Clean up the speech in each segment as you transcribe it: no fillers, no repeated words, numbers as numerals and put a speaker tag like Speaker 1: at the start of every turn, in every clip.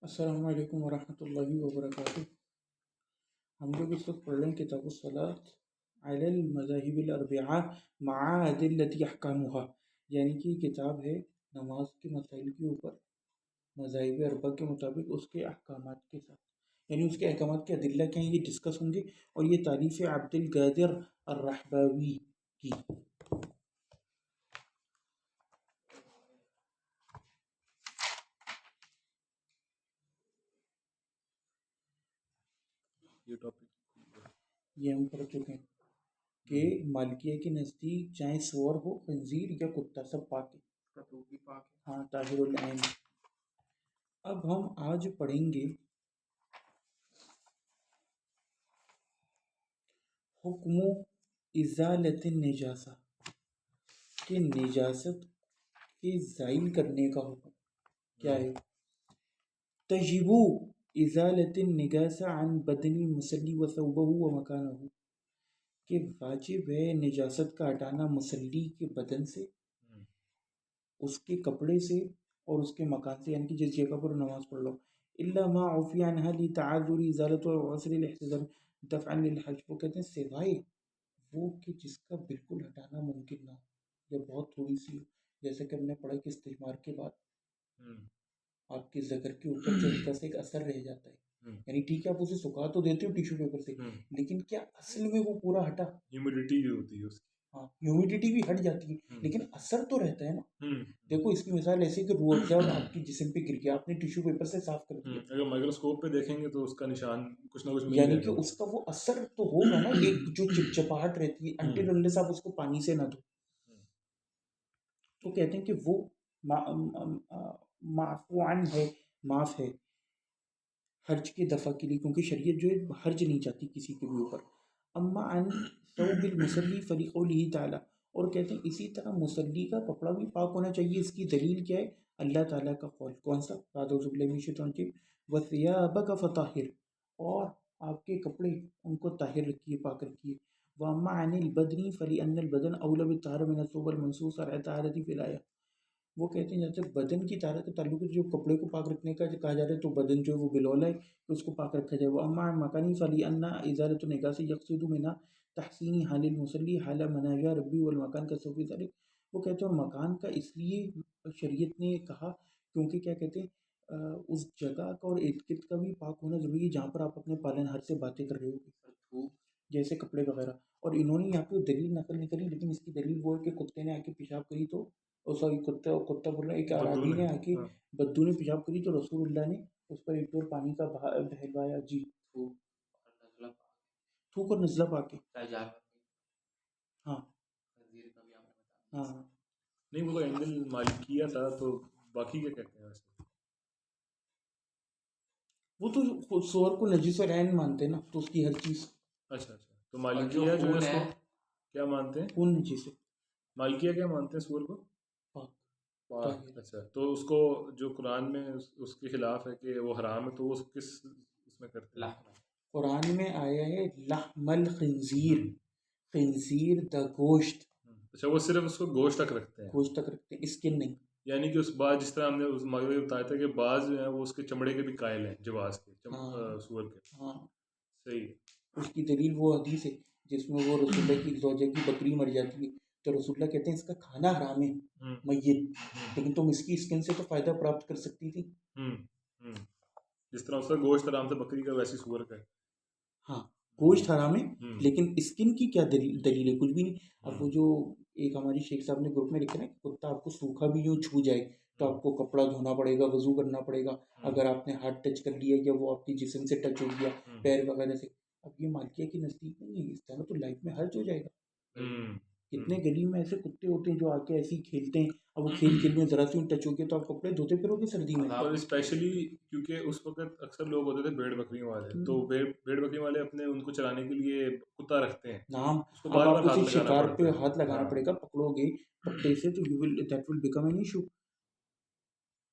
Speaker 1: السلام علیکم ورحمۃ اللہ وبرکاتہ۔ ہم لوگ اس وقت پڑھ رہے ہیں کتاب الصلاۃ علی المذاہب الاربعہ مع ادلۃ احکامها، یعنی کہ یہ کتاب ہے نماز کے مسائل کے اوپر مذاہب اربعہ کے مطابق اس کے احکامات کے ساتھ، یعنی اس کے احکامات کے ادلہ کیا ہیں یہ ڈسکس ہوں گے، اور یہ تالیف عبد القادر الرحباوی کی۔ یہ ہم پڑھ چکے ہیں کہ مالکیہ کے نزدیک چاہے سور ہو، خنزیر یا کتا، سب پاک ہے، ہاں طاہر العین۔ اب ہم آج پڑھیں گے حکم ازالت النجاسہ، کہ نجاست کے زائل کرنے کا حکم کیا ہے۔ تجب ازالت النجاسہ عن بدن المصلی و ثوبہ و مکانہ، کہ واجب ہے نجاست کا ہٹانا مصلی کے بدن سے، اس کے کپڑے سے اور اس کے مکان سے، یعنی کہ جس جگہ پر نماز پڑھ لو۔ الا ما عفی عنہ لتعذر ازالت و عسر الاحتضار دفعا للحج، وہ کہتے ہیں سوائے وہ کہ جس کا بالکل ہٹانا ممکن نہ ہو یا بہت تھوڑی سی ہو، جیسے کہ ہم نے پڑھا کہ استجمار کے بعد آپ کے ذکر کے اوپر جو ہلکا سا ایک اثر رہ جاتا ہے، یعنی ٹھیک ہے آپ اسے سکھا تو دیتے ہو ٹیشو پیپر سے، لیکن کیا اصل میں وہ پورا ہٹا؟ ہیومیڈیٹی بھی ہوتی ہے اس کی، ہاں ہیومیڈیٹی بھی ہٹ جاتی ہے لیکن اثر تو رہتا ہے نا۔ دیکھو اس کی مثال ایسی کہ روح افزا آپ کی جسم پہ گر گیا، آپ نے ٹیشو پیپر سے صاف کر دیا،
Speaker 2: اگر مائکروسکوپ پہ دیکھیں گے تو اس کا نشان کچھ نہ کچھ
Speaker 1: یعنی کہ اس کا وہ اثر تو ہوگا نا، ایک جو چپچپاہٹ رہتی ہے انٹل انلیس آپ اس کو پانی سے نہ دھو۔ تو کہتے ہیں کہ وہ معفو عن ہے، معاف ہے حرج کے دفع کے لیے، کیونکہ شریعت جو ہے حرج نہیں چاہتی کسی کے بھی اوپر۔ اما عن ثوب المصلی فلقولہ تعالی، اور کہتے ہیں اسی طرح مصلی کا کپڑا بھی پاک ہونا چاہیے، اس کی دلیل کیا ہے؟ اللہ تعالیٰ کا قول، کون سا؟ اعوذ باللہ من الشیطان الرجیم وثیابک فطہر، اور آپ کے کپڑے ان کو طاہر رکھیے، پاک رکھیے۔ واما عن البدن فلان البدن اولى بالطہارۃ من الثوب المنصوص علی الطہارۃ فی الآیہ، وہ کہتے ہیں جیسے بدن کی طہارت کا تعلق ہے، جو کپڑے کو پاک رکھنے کا کہا جا رہا ہے تو بدن جو ہے وہ بلولا ہے کہ اس کو پاک رکھا جائے۔ وہ اما مکانی فلان ازالۃ النجاسۃ یقصد منها تحسین حال المصلی حال مناجاہ ربی والمکان کا سوفی ذلك، وہ کہتے ہیں مکان کا اس لیے شریعت نے کہا کیونکہ کیا کہتے ہیں اس جگہ کا اور ارد گرد کا بھی پاک ہونا ضروری ہے جہاں پر آپ اپنے پالن ہر سے باتیں کر رہے ہو، جیسے کپڑے وغیرہ۔ اور انہوں نے یہاں پہ دلیل نقل نہیں کری، لیکن اس کی دلیل وہ ہے کہ کتے نے آ کے پیشاب کری تو سوری کتا بول رہا ہے، ایک عرابی نے آ کے بدو نے پیشاب کری تو رسول اللہ نے اس پر ایک دور پانی کا بہلوایا، جی تھوک اور نزلہ پاک ہے، ہاں ہاں
Speaker 2: نہیں وہ تو عند المالکیہ تھا، تو باقی کیا کہتے ہیں ویسے؟
Speaker 1: وہ تو سور کو نجس اور عین مانتے ہیں نا، تو اس کی ہر چیز۔
Speaker 2: اچھا تو مالکیہ جو ہے اس کو کیا مانتے ہیں؟
Speaker 1: خون نجس ہے،
Speaker 2: مالکیہ کیا مانتے ہیں سور کو؟
Speaker 1: پاک۔
Speaker 2: اچھا تو اس کو جو قرآن میں اس کے خلاف ہے کہ وہ حرام ہے، تو وہ کس اس میں کرتے ہیں؟
Speaker 1: قرآن میں آیا ہے لحم الخنزیر، خنزیر دا گوشت۔
Speaker 2: اچھا وہ صرف اس کو گوشت تک رکھتے ہیں،
Speaker 1: گوشت تک رکھتے ہیں، اسکن نہیں۔
Speaker 2: یعنی کہ اس بعد جس طرح ہم نے اس مغرب میں بتایا تھا کہ بعض جو ہیں وہ اس کے چمڑے کے بھی قائل ہیں، جواز کے، سور کے۔
Speaker 1: ہاں
Speaker 2: صحیح ہے۔
Speaker 1: اس کی دلیل وہ حدیث ہے جس میں وہ رسول اللہ کی زوجہ کی بکری مر جاتی ہے تو رسول اللہ کہتے ہیں اس کا کھانا حرام ہے میت، لیکن تم اس کی اسکن سے تو فائدہ پراپت کر سکتی تھی۔
Speaker 2: جس طرح اس کا گوشت حرام تھا بکری کا، ویسی سور کا ہے۔
Speaker 1: ہاں گوشت حرام ہے لیکن اسکن کی کیا دلیل ہے؟ کچھ بھی نہیں۔ اب وہ جو ایک ہماری شیخ صاحب نے گروپ میں لکھا نا کہ کتا آپ کو سوکھا بھی یوں چھو جائے تو آپ کو کپڑا دھونا پڑے گا، وضو کرنا پڑے گا، اگر آپ نے ہاتھ ٹچ کر لیا یا وہ آپ کی جسم سے ٹچ ہو گیا پیر وغیرہ سے۔ اب یہ مالکیہ کے نزدیک نہیں ہے، اس طرح تو لائف میں حرج ہو جائے گا۔ کتنے گلی میں ایسے کتے ہوتے ہیں جو آ کے ایسے ہی کھیلتے ہیں، اب وہ کھیل میں ذرا سی ٹچ ہو گیا تو آپ کپڑے دھوتے پھرو گے سردی میں۔
Speaker 2: اور اسپیشلی کیونکہ اس وقت اکثر لوگ ہوتے تھے بھیڑ بکریوں والے، تو بھیڑ بکریوں والے اپنے ان کو چلانے کے لیے کتا رکھتے ہیں،
Speaker 1: نام
Speaker 2: اس کو
Speaker 1: اب
Speaker 2: بار
Speaker 1: آپ
Speaker 2: بار
Speaker 1: اسے
Speaker 2: ہاتھ لگانا
Speaker 1: شکار پہ
Speaker 2: پڑتا ہے،
Speaker 1: ہاتھ لگانا پڑے گا، پکڑو گے پٹے سے تو that will become an issue.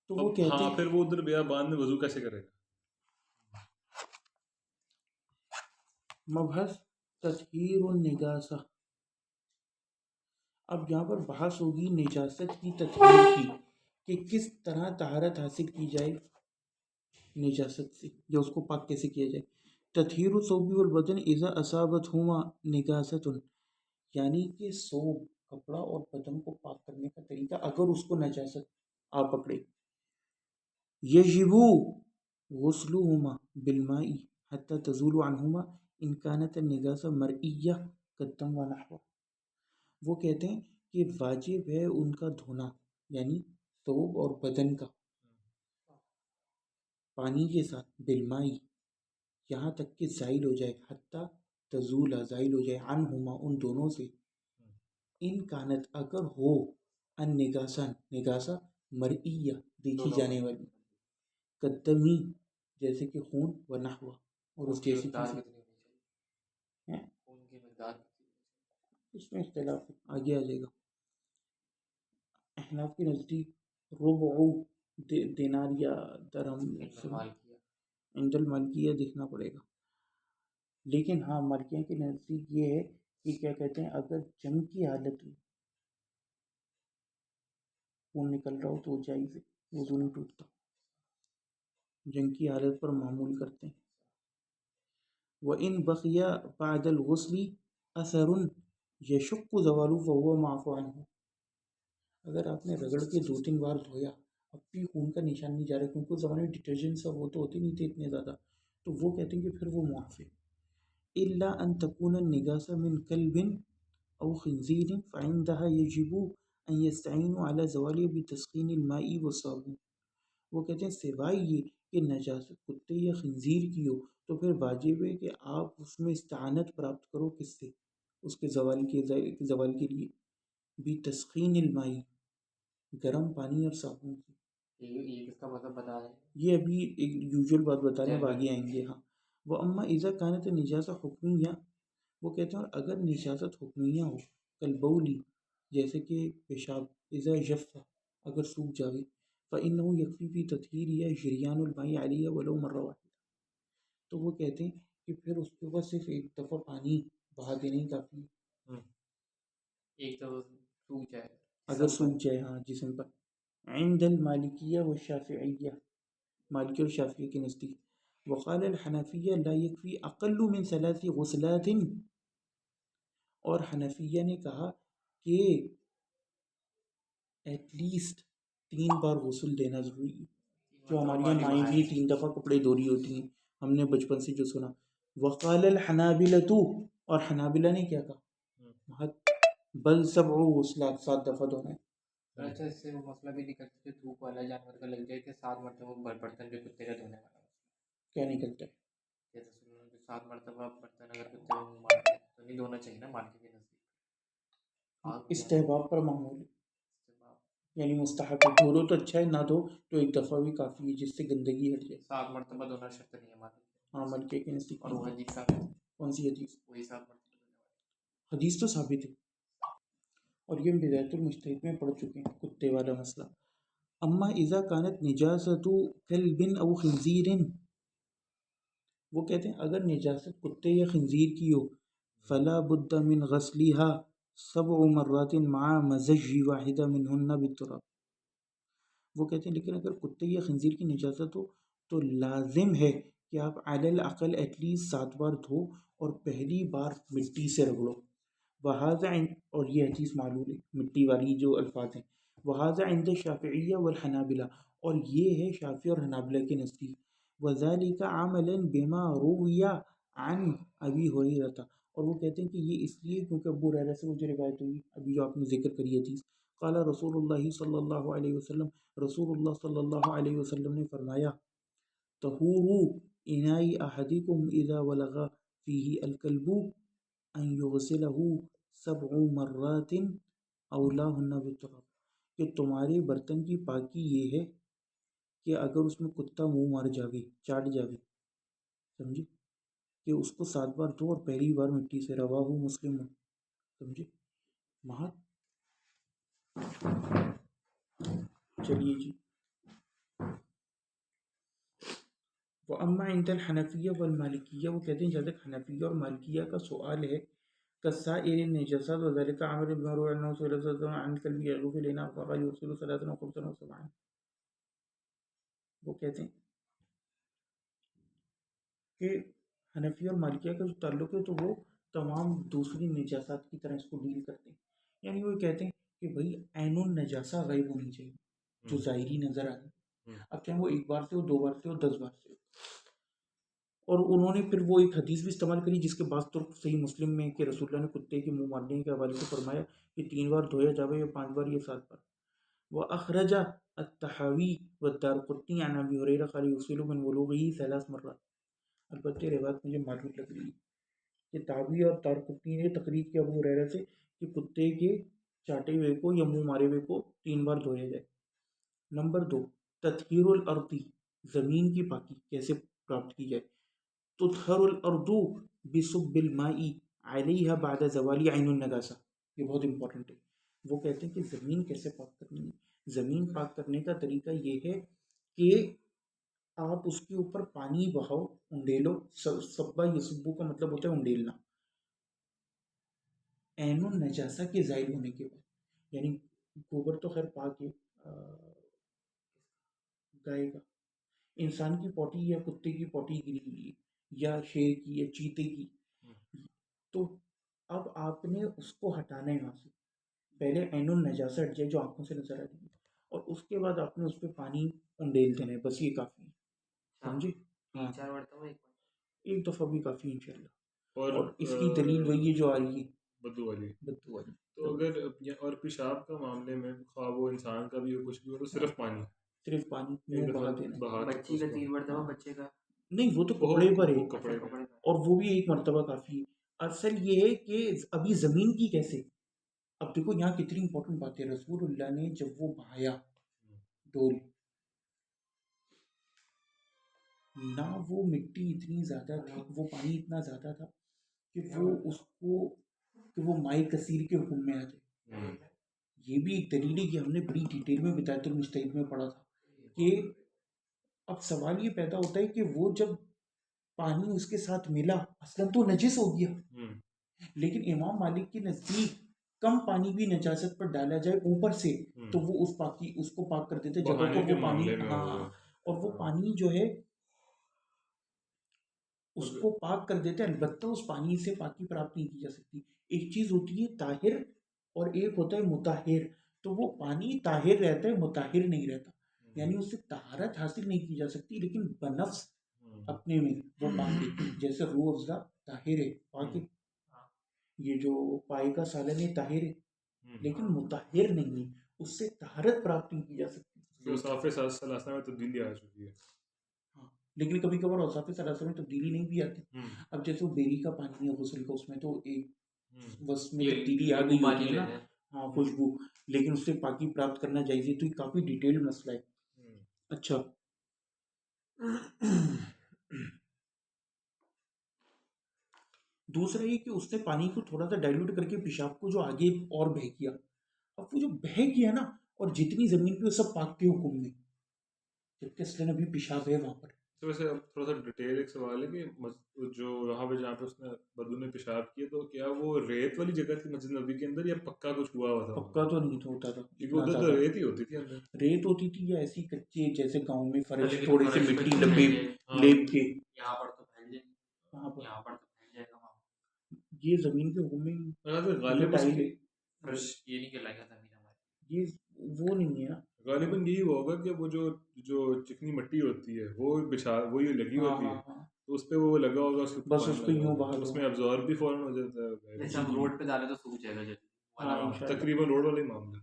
Speaker 1: تو وہ کہتے ہیں
Speaker 2: ہاں پھر وہ ادھر بیابان میں وضو کیسے کرے گا؟
Speaker 1: مبحث تطہیر النجاسہ، اب یہاں پر بحث ہوگی نجاست کی تطہیر کی کہ کس طرح طہارت حاصل کی جائے۔ نجاست سے، یا اس کو پاک کیسے کیا جائے. تطہیر الثوب والبدن اذا اصابتهما نجاست، یعنی کہ ثوب کپڑا اور بدن کو پاک کرنے کا طریقہ اگر اس کو نجاست آپ پکڑے. یجب غسلهما بالماء حتى تزول عنهما ان كانت النجاسة مرئية كالدم ونحوه. وہ کہتے ہیں کہ واجب ہے ان کا دھونا، یعنی ثوب اور بدن کا پانی کے ساتھ، بالمائی یہاں تک کہ زائل ہو جائے، حتیٰ تزول زائل ہو جائے، عنہما ان دونوں سے، ان کانت اگر ہو، ان نگاسن نگاسا مرئیہ دیکھی جانے والی، قدمی جیسے کہ خون، و نحوہ اور اس جیسی چیزیں. اس میں اختلاف ہے، آگے آ جائے گا. احناف کے نزدیک ربع دینار یا درہم عند المالکیہ دیکھنا پڑے گا. لیکن ہاں مالکیہ کے نزدیک یہ ہے کہ کیا کہتے ہیں، اگر جنگ کی حالت میں خون نکل رہا ہو تو وہ جائز ہے، وضو نہیں ٹوٹتا. جنگ کی حالت پر معمول کرتے ہیں. وَإِن بَقِيَ بَعْدَ الْغُسْلِ أَثَرٌ يَشُقُّ زَوَالُهُ فَهُوَ مَعْفُو عَنْهُ. اگر آپ نے رگڑ کے 2-3 بار دھویا اب بھی خون کا نشان نہیں جا رہا، کیونکہ اس زمانے میں ڈٹرجنٹ سب وہ تو ہوتے نہیں تھے اتنے زیادہ، تو وہ کہتے ہیں کہ پھر وہ معاف ہے. إِلَّا أَن تَكُونَ النِّجَاسَةُ مِنْ كَلْبٍ أَوْ خِنْزِيرٍ فَعِنْدَهَا يَجِبُ أَن يَسْتَعِينُوا عَلَى زَوَالِهَا بِتَسْخِينِ الْمَاءِ وَالصَّابُونِ. وہ کہتے ہیں سوائے یہ کہ نجاست کتے یا خنزیر کی ہو تو پھر واجب ہے کہ آپ اس میں استعانت پراپت کرو، کس سے؟ اس کے زوال کے لیے، بھی تسخین المائی گرم پانی اور صابن سے.
Speaker 3: یہ کس کا مطلب بتا رہے ہیں؟
Speaker 1: یہ ابھی ایک یوزول بات بتا رہے ہیں، اب آگے آئیں گے. ہاں. وہ اما اذا کانت نجاست حکمیہ، وہ کہتے ہیں اور اگر نجاست حکمیہ ہو، کالبولی جیسے کہ پیشاب، اذا جف اگر سوکھ جاوے، فإنه یکفی فی تطہیرہ جریان الماء علیہ ولو مرہ واحدہ. تو وہ کہتے ہیں کہ پھر اس کے اوپر صرف ایک دفعہ پانی بہا دینا ہی کافی ہے.
Speaker 3: ایک دفعہ سوکھ جائے،
Speaker 1: اگر سوکھ جائے ہاں جسم پر. عند المالکیہ والشافعیہ، مالکی اور شافعی کے نزدیک. وقال الحنفیہ لا یکفی اقل من 3 غسلات، اور حنفیہ نے کہا کہ ایٹ لیسٹ 3 بار غسل دینا ضروری ہے. جو ہماری یہاں مائیں بھی 3 دفعہ کپڑے دھو رہی ہوتی ہیں، ہم نے بچپن سے جو سنا. وقال الحنابلۃ، اور حنابلہ نے کیا کہا، بل 7 غسلات 7 دفعہ دھونا ہے.
Speaker 3: اچھا، اس سے وہ مسئلہ بھی نکلتا ہے دھوپ والا جانور کا لگ جائے کہ 7 مرتبہ برتن جو کتے کا دھونے والا
Speaker 1: کیا نکلتا ہے؟
Speaker 3: جیسے 7 مرتبہ برتن اگر کتے کا منہ مار دے تو نہیں دھونا چاہیے نا مالکی کے نزدیک.
Speaker 1: استحباب پر معمول ہے، یعنی مستحب ہے. دھو دو تو اچھا ہے، نہ دھو تو ایک دفعہ بھی کافی ہے جس سے گندگی ہٹ جائے.
Speaker 3: 7 مرتبہ دھونا شرط نہیں ہے مالکی.
Speaker 1: ہاں مالکی کے نزدیک.
Speaker 3: اور وہ حدیث کا
Speaker 1: کون سی حدیث؟
Speaker 3: وہی 7 مرتبہ
Speaker 1: حدیث تو ثابت ہے، اور یہ بدایت المجتہد میں پڑھ چکے ہیں کتے والا مسئلہ. اما اذا کانت نجاست کلب او خنزیر، وہ کہتے ہیں اگر نجاست کتے یا خنزیر کی ہو، فلا بد من غسلها 7 مرات مع مزج واحدہ منہن بالتراب. وہ کہتے ہیں لیکن اگر کتے یا خنزیر کی نجاست ہو تو لازم ہے کہ آپ علی الاقل ایٹ لیسٹ 7 بار دھو اور پہلی بار مٹی سے رگڑو. وہذا اور یہ حدیث معلول ہے، مٹی والی جو الفاظ ہیں. وہذا عند الشافعیہ والحنابلہ، اور یہ ہے شافعی اور حنابلہ کے نزدیک. وذلك عملا بما روی عن ابی ہریرہ، اور وہ کہتے ہیں کہ یہ اس لیے کیونکہ ابو ہریرہ سے وہ جو روایت ہوئی ابھی جو آپ نے ذکر کری حدیث. قال رسول اللہ صلی اللہ علیہ وسلم، رسول اللہ صلی اللہ علیہ وسلم نے فرمایا، طہور اناء احدکم اذا ولغ فیہ الکلب ان یغسلہ 7 مرات اولاہن بالتراب، کہ تمہارے برتن کی پاکی یہ ہے کہ اگر اس میں کتا منہ مار جاوے، چاٹ جاوے، سمجھے، کہ اس کو 7 بار دھو اور پہلی بار مٹی سے. رواہ مسلم، سمجھے. مہا چلیے جی. وَأَمَّا عِنْدَ الْحَنَفِيَّةِ وَالْمَالِكِيَّةِ، وہ کہتے ہیں جہاں تک حنفیہ اور مالکیہ کا سوال ہے، كَسَائِرِ النَّجَاسَاتِ وَذَلِكَ عَمَلُ بِمَا رُوِيَ عَنْهُ صلى الله عليه وسلم عن الكلب يغسل الإناء فقال يغسل 3 و 5 و 7. وہ کہتے ہیں کہ حنفی اور مالکیہ کا جو تعلق ہے تو وہ تمام دوسری نجاسات کی طرح اس کو ڈیل کرتے ہیں. یعنی وہ کہتے ہیں کہ بھائی عین النجاسہ غائب ہونی چاہیے جو ظاہری نظر آ رہی ہے، اب چاہے وہ ایک بار سے ہو، 2 بار سے ہو، 10 بار سے ہو. اور انہوں نے پھر وہ ایک حدیث بھی استعمال کری جس کے بعد تو صحیح مسلم میں کہ رسول اللہ نے کتے کے منہ مارنے کے حوالے سے فرمایا کہ 3 بار دھویا جاوے یا 5 بار یا 7 بار. وأخرج الطحاوی والدارقطنی عن ابی ہریرہ قال یغسل من ولوغه 3 مرات. البتہ روایت مجھے معلوم لگ رہی ہے کہ تحاوی اور دارقطنی نے تقریر کیا ابو ہریرہ سے کہ کتے کے چاٹے ہوئے کو یا منہ مارے ہوئے کو 3 بار دھویا جائے. نمبر 2، تطہیر الارض، زمین کی پاکی کیسے پراپت کی جائے. تطہر الارض بصب الماء علیہا بعد زوال عین النجاسہ. یہ بہت امپورٹنٹ ہے. وہ کہتے ہیں کہ زمین کیسے پاک کرنی ہے. زمین پاک کرنے کا طریقہ یہ ہے کہ آپ اس کے اوپر پانی بہاؤ، انڈیلو. سبا یسبو کا مطلب ہوتا ہے انڈیلنا، عین النجاسہ کے زائل ہونے کے بعد. یعنی گوبر تو خیر پاک ہے، گائے کا، انسان کی پوٹی یا کتے کی پوٹی گری ہوئی ہے یا شیر کی یا چیتے کی، تو اب آپ نے اس کو ہٹانا ہے وہاں سے. پہلے عین النجاسہ ہٹ جائے جو آنکھوں سے نظر آ رہی ہے، اور اس کے بعد آپ نے اس پہ پانی انڈیل دینا ہے. بس یہ کافی ہے، سمجھے؟ ہاں،
Speaker 3: 3-4 مرتبہ
Speaker 1: ایک دفعہ بھی کافی ہے انشاءاللہ.
Speaker 2: اور
Speaker 1: اور اس کی دلیل وہی ہے جو آ رہی ہے،
Speaker 2: بدو والی.
Speaker 1: بدو والی.
Speaker 2: تو اگر اور پیشاب کا معاملے میں خواہ وہ انسان کا بھی ہو کچھ بھی ہو تو صرف پانی،
Speaker 1: صرف پانی
Speaker 2: ایک
Speaker 1: منہ
Speaker 2: دفعہ
Speaker 1: بہا دینا ہے.
Speaker 2: بہا کے
Speaker 3: بچی کا
Speaker 2: اس کو
Speaker 3: 3 مرتبہ، بچے کا
Speaker 1: نہیں وہ تو کپڑے پر ہے،
Speaker 2: وہ کپڑے
Speaker 3: اچھا
Speaker 2: میں.
Speaker 3: کپڑے کا.
Speaker 1: اور وہ بھی ایک مرتبہ کافی ہے. اصل یہ ہے کہ ابھی زمین کی کیسے. اب دیکھو یہاں کتنی امپورٹنٹ بات ہے. رسول اللہ نے جب وہ بہایا ڈول، نہ وہ مٹی اتنی زیادہ تھی، وہ پانی اتنا زیادہ تھا کہ وہ اس کو کہ وہ مائع کثیر کے حکم میں آ جائے. یہ بھی ایک دلیل ہے کہ ہم نے بڑی ڈیٹیل میں بدایت المجتہد میں پڑھا تھا کہ اب سوال یہ پیدا ہوتا ہے کہ وہ جب پانی اس کے ساتھ ملا اصلا تو نجس ہو گیا، لیکن امام مالک کے نزدیک کم پانی بھی نجاست پر ڈالا جائے اوپر سے تو وہ اس کو پاک کر دیتے جگہ کو. وہ پانی، ہاں، اور وہ پانی جو ہے اس کو پاک کر دیتے. البتہ اس پانی سے پاکی پراپت نہیں کی جا سکتی. ایک چیز ہوتی ہے طاہر اور ایک ہوتا ہے مطہر. تو وہ پانی طاہر رہتا ہے، مطہر نہیں رہتا. یعنی اس سے طہارت حاصل نہیں کی جا سکتی، لیکن بنفس اپنے میں وہ پاک ہے. جیسے روح افزا طاہر ہے، پاک ہے. یہ جو پائے کا سالن ہے طاہر ہے، لیکن مطہر نہیں ہے، اس سے طہارت پراپت نہیں کی جا سکتی.
Speaker 2: اوصاف ثلاثہ میں تبدیلی آ چکی ہے.
Speaker 1: ہاں، لیکن کبھی کبھار اوصاف ثلاثہ میں تبدیلی نہیں بھی آتی. اب جیسے وہ بیری کا پانی ہے غسل کا، اس میں تو ایک وصف میں تبدیلی آ گئی ہوتی ہے نا، ہاں، خوشبو، لیکن اس سے پاکی پراپت کرنا جائز ہے. تو یہ کافی ڈیٹیل مسئلہ ہے. اچھا، دوسرا یہ کہ اس نے پانی کو تھوڑا سا ڈائلوٹ کر کے پیشاب کو جو آگے اور بہہ کیا. اب وہ جو بہہ گیا نا، اور جتنی زمین پہ وہ سب پاک کے حکم میں، جبکہ اصلاً ابھی پیشاب ہے وہاں پر.
Speaker 2: تو ویسے اب تھوڑا سا ڈیٹیل ایک سوال ہے کہ جو وہاں پہ جہاں پہ اس نے بدو نے پیشاب کیا تو کیا وہ ریت والی جگہ تھی مسجد نبوی کے اندر یا پکا کچھ ہوا ہوا تھا؟
Speaker 1: پکا تو نہیں ہوتا تھا،
Speaker 2: کیونکہ ادھر تو ریت ہی ہوتی تھی اندر.
Speaker 1: ریت ہوتی تھی یا ایسی کچے جیسے گاؤں میں فرش تھوڑے سے مٹی لیپ کے،
Speaker 3: یہاں پر تو پھیل جائے گا،
Speaker 1: وہاں پر
Speaker 3: یہاں پر تو پھیل جائے گا.
Speaker 1: یہ زمین کے حکم میں
Speaker 2: غالباً
Speaker 3: فرش یہ نہیں کہلائے گا زمین ہماری،
Speaker 1: یہ وہ نہیں ہے نا.
Speaker 2: غالباً یہی ہوگا کہ وہ جو چکنی مٹی ہوتی ہے وہ وہی لگی ہوتی ہے، تو اس پہ وہ لگا ہوگا،
Speaker 1: بس اس پہ یوں بہا
Speaker 2: اس میں ابزارب بھی فوراً ہو جاتا ہے.
Speaker 3: جیسے ہم روڈ پہ ڈالے تو سوکھ جائے گا.
Speaker 2: تقریباً روڈ والا ہی معاملہ.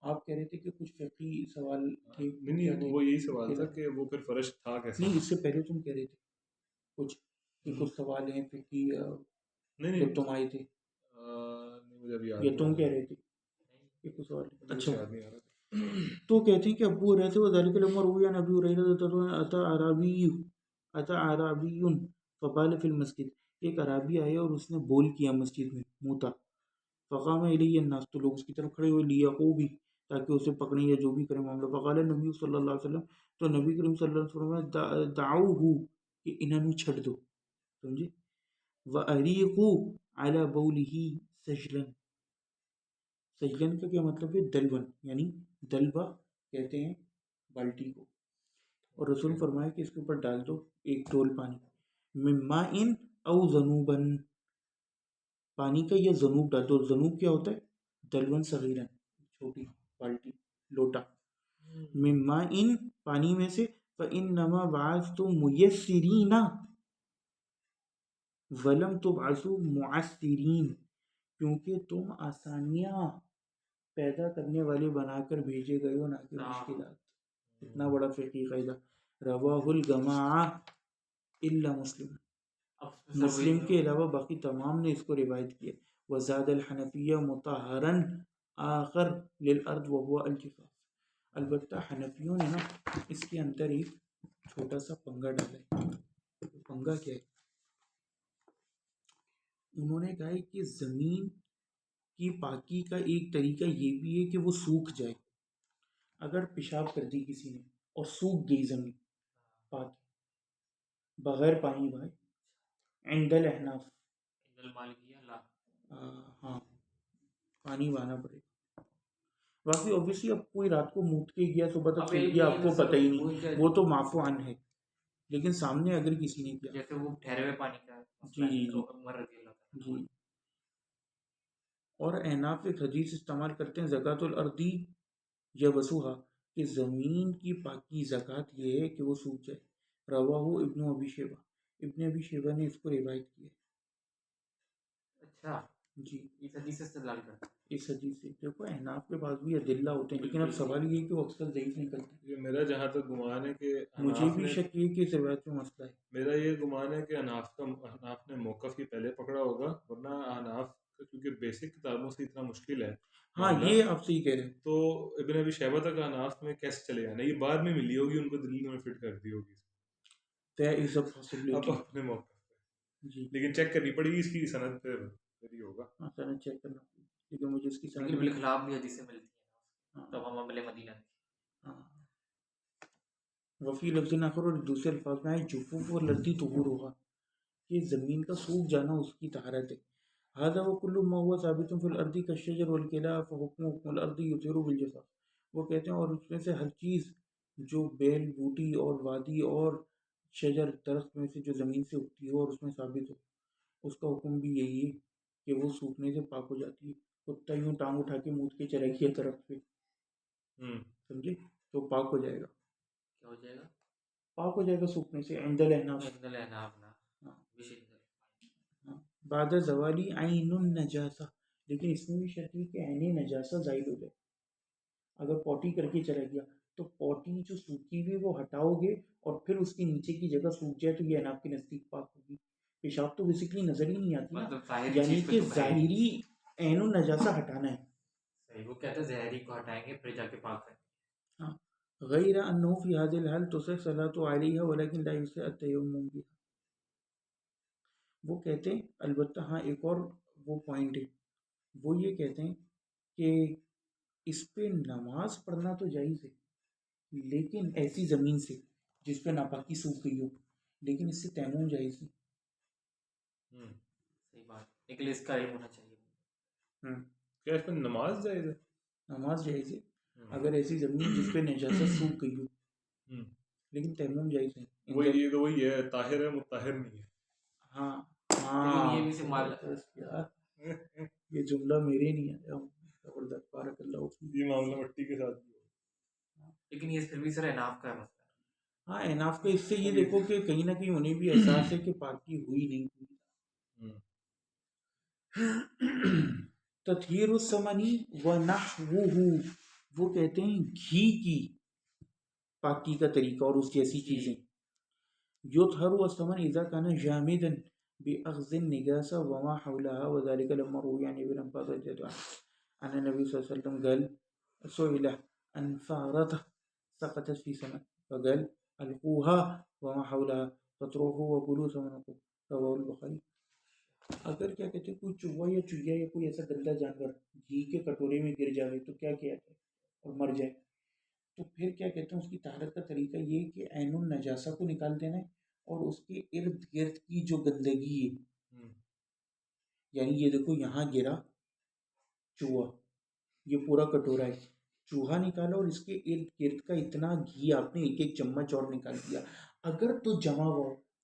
Speaker 1: آپ کہہ رہے تھے کہ کچھ فقہی سوال تھے.
Speaker 2: نہیں، وہ یہی سوال تھا کہ وہ پھر فرش تھا کیسے.
Speaker 1: نہیں، اس سے پہلے تم کہہ رہے تھے کچھ سوال ہیں فقہی،
Speaker 2: نہیں
Speaker 1: تم آئے تھے
Speaker 2: مجھے ابھی یاد
Speaker 1: یا تم کہہ رہے تھے کچھ سوال. اچھا،
Speaker 2: نہیں آ رہا.
Speaker 1: تو کہتے ہیں کہ ابو رہتے وہ ذالک الامر روی عن ابی ہریرہ اتی اعرابی فبال فی المسجد. ایک عرابی آیا اور اس نے بول کیا مسجد میں، موتا. فقام الیہ الناس، تو لوگ اس کی طرف کھڑے ہوئے، لیقوا بھی، تاکہ اسے پکڑیں یا جو بھی کریں معاملہ. فقال نبی صلی اللہ علیہ وسلم، تو نبی کریم صلی اللہ علیہ وسلم دعوہ، کہ انہوں چھڑ دو، سمجھے. وَأَرِيقُوا عَلَى بَوْلِهِ سَجْلًا. سجلن کا کیا مطلب ہے؟ دلون، یعنی دلوا کہتے ہیں بالٹی کو. اور رسول فرمایا کہ اس کے اوپر ڈال دو ایک ڈول پانی. مما ان او ذنوبن، پانی کا یا ذنوب ڈال دو. ذنوب کیا ہوتا ہے؟ دلون صغیرن، چھوٹی بالٹی، لوٹا. مما ان، پانی میں سے. فإنما بعثتم میسرین ولم تبعثوا معسرین، کیونکہ تم آسانیاں پیدا کرنے والے بنا کر بھیجے گئے ہو، نہ کہ مشکلات. اتنا بڑا فقہی قاعدہ. رواہ الجماعہ الا مسلم، مسلم کے علاوہ باقی تمام نے اس کو روایت کیا. وزاد الحنفیہ مطہرا آخر للارض وهو الجفاف. البتہ حنفیوں نے نا اس کے اندر ایک چھوٹا سا پنگا ڈالا ہے. پنگا کیا ہے؟ انہوں نے کہا ہے کہ زمین کی پاکی کا ایک طریقہ یہ بھی ہے کہ وہ سوکھ جائے. اگر پیشاب کر دی کسی نے اور سوکھ گئی زمین پاک بغیر پانی بھائے، عند الاحناف، ہاں پانی بہانا پڑے گا. باقی اوبیسلی اب کوئی رات کو موت کے گیا صبح تک سوکھ گیا، آپ کو پتہ ہی نہیں، وہ تو معفو عنہ ہے. لیکن سامنے اگر کسی نے کیا،
Speaker 3: جیسے وہ ٹھہرے ہوئے پانی کا
Speaker 1: جی جی. اور احناف ایک حدیث استعمال کرتے ہیں زکوٰۃ الارضی یبسوہا، کہ زمین کی پاکی زکوٰۃ یہ ہے کہ وہ سوکھ جائے. رواہ ابن ابی شیبہ، ابن ابی شیبہ نے اس کو روایت کیا.
Speaker 3: اچھا
Speaker 1: جی
Speaker 3: اس حدیث سے استدلال کرتے ہیں.
Speaker 1: اس حدیث سے دیکھو احناف کے پاس بھی ادلہ ہوتے ہیں، لیکن اب سوال یہ ہے کہ وہ اکثر ضعیف نکلتے ہیں.
Speaker 2: یہ میرا جہاں تک گمان ہے کہ
Speaker 1: مجھے بھی شک یہ کہ اس روایت میں مسئلہ ہے.
Speaker 2: میرا یہ گمان ہے کہ احناف نے موقف ہی پہلے پکڑا ہوگا، ورنہ احناف کیونکہ بیسک کتابوں سے اتنا مشکل ہے.
Speaker 1: ہاں یہ آپ صحیح کہہ رہے ہیں.
Speaker 2: تو ابن ابی شیبہ تک احناف میں کیسے چلے جانا، یہ بعد میں ملی ہوگی، ان کو دلیل میں فٹ کر دی ہوگی.
Speaker 1: There is a possibility.
Speaker 2: اب اپنے موقف پہ
Speaker 1: جی
Speaker 2: لیکن چیک کرنی پڑے گی اس کی سند پہ ہی ہوگا.
Speaker 1: ہاں سند چیک کرنا، لیکن مجھے اس کی
Speaker 3: لیکن
Speaker 1: سند
Speaker 3: بالخلاف بھی حدیثیں ملتی ہیں
Speaker 1: ہاں
Speaker 3: تو ہم عمل مدینہ.
Speaker 1: ہاں. وفی لفظ آخر، اور دوسرے الفاظ میں ہے جفوف اور لردی طہور ہوگا، کہ زمین کا سوکھ جانا اس کی طہارت ہے. هذا وكل ما هو ثابت في الارض كالشجر والكلى فحكم حكم الارض يطير بالجفاف. وہ کہتے ہیں اور اس میں سے ہر چیز جو بیل بوٹی اور وادی اور شجر درخت میں سے جو زمین سے اگتی ہو اور اس میں ثابت ہو، اس کا حکم بھی یہی ہے کہ وہ سوکھنے سے پاک ہو جاتی ہے. کتا یوں ٹانگ اٹھا کے مود کے چلا گیا درخت پہ، سمجھے، تو پاک ہو جائے گا.
Speaker 3: کیا ہو جائے گا؟
Speaker 1: پاک ہو جائے گا سوکھنے سے. عند الاحناف. ہاں بعد زوالی عین النجاسہ، لیکن اس میں بھی شرط ہے کہ عین نجاسہ زائل ہو جائے. اگر پوٹی کر کے چلا گیا تو پوٹی جو سوکھی ہوئی وہ ہٹاؤ گے اور پھر اس کے نیچے کی جگہ سوکھ جائے تو یہ احناف کے نزدیک پاک ہوگی. پیشاب تو بیسکلی نظر ہی نہیں آتی نا، یعنی کہ ظاہری عین النجاسہ ہٹانا ہے.
Speaker 3: صحیح، وہ کہتے ہیں ظاہری کو ہٹائیں گے پھر جا کے پاک کریں.
Speaker 1: ہاں غیر انه فی هذا الحال تصح صلاۃ علیہ ولکن لا یصح التیمم بها. وہ کہتے ہیں البتہ ہاں ایک اور وہ پوائنٹ ہے، وہ یہ کہتے ہیں کہ اس پہ نماز پڑھنا تو جائز ہے، لیکن ایسی زمین سے جس پہ ناپاکی سوکھ گئی ہو، لیکن اس سے تیمم جائز ہے.
Speaker 3: صحیح بات، لیکن اس کا علم ہونا چاہیے.
Speaker 2: کیا اس پہ نماز جائز ہے؟
Speaker 1: نماز جائز ہے اگر ایسی زمین جس پہ نجاست سوکھ گئی ہو، لیکن تیمم جائز ہے.
Speaker 2: وہی تو وہی ہے، طاہر ہے مطہر نہیں ہے.
Speaker 1: ہاں
Speaker 3: لیکن یہ بھی سمال
Speaker 1: یار یہ جملہ میرے نہیں آیا، زبردست، بارک اللہ فیک.
Speaker 2: یہ معاملہ مٹی کے ساتھ بھی ہو.
Speaker 3: لیکن یہ پھر بھی سر اناف کا مسئلہ ہے.
Speaker 1: ہاں اناف کا اس سے یہ دیکھو کہ کہیں نہ کہیں انہیں بھی احساس ہے کہ پاکی ہوئی نہیں ہوئی. تطہیر الثمنی ونحوہ، وہ کہتے ہیں گھی کی پاکی کا طریقہ اور اس جیسی چیزیں. یطہر الثمن اذا كان جامدا باخذ النجاسه وما حولها وذلك لما روي عن ابن عباس رضي الله عنه ان النبي صلى الله عليه وسلم قال سئل عن فارة سقطت في ثمن فقال القوها وما حولها فاتركوه وكلوا ثمنكم رواه البخاری. اگر کیا کہتے ہیں کوئی چوہا یا چوہیا یا کوئی ایسا گندا جانور گھی کے کٹورے میں گر جائے تو کیا کیا جائے اور مر جائے، تو پھر کیا کہتے ہیں اس کی طہارت کا طریقہ یہ کہ عین النجاسہ کو نکال دینا ہے اور اس کے ارد گرد کی جو گندگی ہے، یعنی یہ دیکھو یہاں گرا چوہا، یہ پورا کٹورا ہے، چوہا نکالا اور اس کے ارد گرد کا اتنا گھی آپ نے ایک ایک چمچ اور نکال دیا. اگر تو جمع ہوا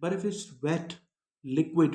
Speaker 1: but if it's wet liquid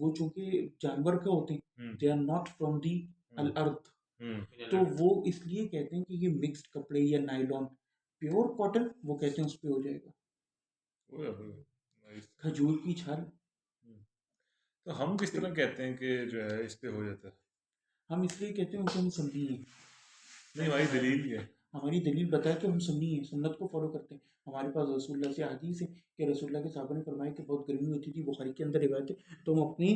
Speaker 1: وہ چونکہ جانور کے ہوتے ہیں، they are not from the الارض، تو وہ اس لیے کہتے ہیں کہ یہ مکسڈ کپڑے یا نائلون، پیور کاٹن وہ کہتے ہیں اس پہ ہو جائے گا. کھجور کی چھال.
Speaker 2: تو ہم کس طرح کہتے ہیں کہ جو ہے اس پہ ہو جاتا ہے؟
Speaker 1: ہم اس لیے کہتے ہیں کہ ہم سنی ہیں.
Speaker 2: نہیں، ہماری دلیل کیا ہے؟
Speaker 1: ہماری دلیل بتایا کہ ہم سنی ہیں، سنت کو فالو کرتے ہیں. ہمارے پاس رسول اللہ سے حدیث ہے کہ رسول اللہ کے صحابہ نے فرمایا کہ بہت گرمی ہوتی تھی، بخاری کے اندر روایت ہے، تو ہم اپنی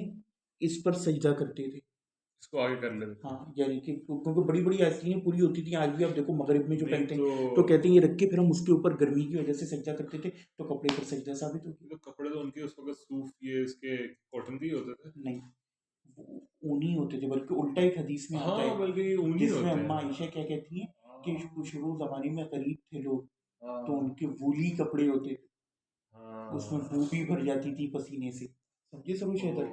Speaker 1: اس پر سجدہ کرتے تھے.
Speaker 2: اس کو آگے کر لیتے.
Speaker 1: ہاں، یعنی کہ کیونکہ بڑی بڑی آستینیں پوری ہوتی تھیں. آج بھی آپ دیکھو مغرب میں جو پہنتے ہیں تو کہتے ہیں یہ رکھ کے پھر ہم اس کے اوپر گرمی کی وجہ سے سجدہ کرتے تھے، تو کپڑے پر سجدہ ثابت ہوتی.
Speaker 2: تو کپڑے تو ان کے اس وقت صوف یہ اس کے کاٹن کے ہوتے تھے؟
Speaker 1: نہیں، اونی ہوتے تھے، بلکہ الٹا ایک حدیث میں آتا ہے
Speaker 2: بلکہ اونی
Speaker 1: جس
Speaker 2: ہوتے
Speaker 1: میں
Speaker 2: ہیں.
Speaker 1: اماں عائشہ کیا کہتی ہیں کہ شروع زمانے میں غریب تھے لوگ تو ان کے وولی کپڑے ہوتے تھے، اس میں بو بھی بھر جاتی تھی پسینے سے. سمجھے سروش حیدر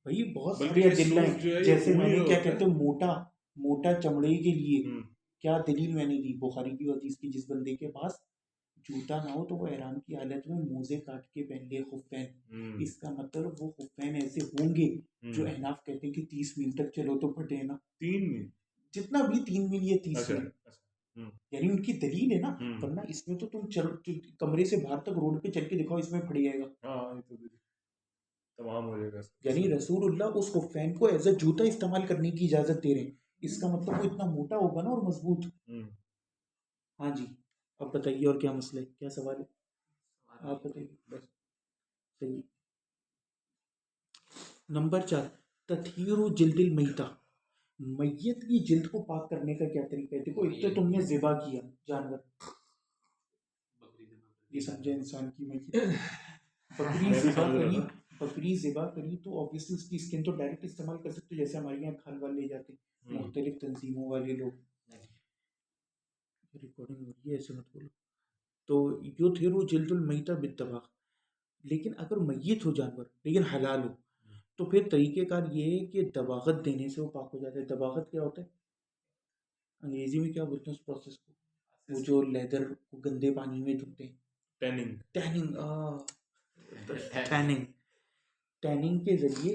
Speaker 1: بھائی؟ بہت ساری ادلہ ہیں. جیسے میں نے کیا کہتے ہیں موٹا چمڑے کے لیے کیا دلیل میں نے دی بخاری کی حدیث کی، جس بندے کے پاس جوتا نہ ہو تو وہ احرام کی حالت میں موزے کاٹ کے پہن لے خفین. اس کا مطلب وہ خفین ایسے ہوں گے جو احناف کہتے ہیں کہ 30 میل تک چلو تو پھٹے نا. 3 میل جتنا بھی 3 میل یا 30 میل، یعنی ان کی دلیل ہے نا. ورنہ اس میں تو تم کمرے سے باہر تک روڈ پہ چل کے دکھاؤ، اس میں پھٹ جائے گا.
Speaker 2: تمام ہو جائے گا.
Speaker 1: یعنی رسول اللہ اس خفین کو ایز اے جوتا استعمال کرنے کی اجازت دے رہے ہیں. اس کا مطلب وہ اتنا موٹا ہوگا نا اور مضبوط. ہاں جی، اب بتائیے اور کیا مسئلہ ہے، کیا سوال ہے، آپ بتائیے بس. صحیح. نمبر 4، تطہیر جلد المیتہ. میت کی جلد کو پاک کرنے کا کیا طریقہ ہے؟ دیکھو، ایک تو تم نے ذبح کیا جانور، یہ سمجھے انسان کی میت، بکری ذبح کری تو اوبیسلی اس کی اسکن تو ڈائریکٹ استعمال کر سکتے، جیسے ہمارے یہاں کھال وال لے جاتے ہیں مختلف تنظیموں والے لوگ. ریکارڈنگ ہو رہی ہے، ایسے مت بولو. تو جو تھے وہ جلد المیتہ بالطباخ. لیکن اگر میت ہو جانور لیکن حلال ہو تو پھر طریقہ کار یہ ہے کہ دباغت دینے سے وہ پاک ہو جاتا ہے. دباغت کیا ہوتا ہے؟ انگریزی میں کیا بولتے ہیں اس پروسیس کو؟ وہ جو لیدر کو گندے پانی میں دھوتے ہیں، ٹیننگ کے ذریعے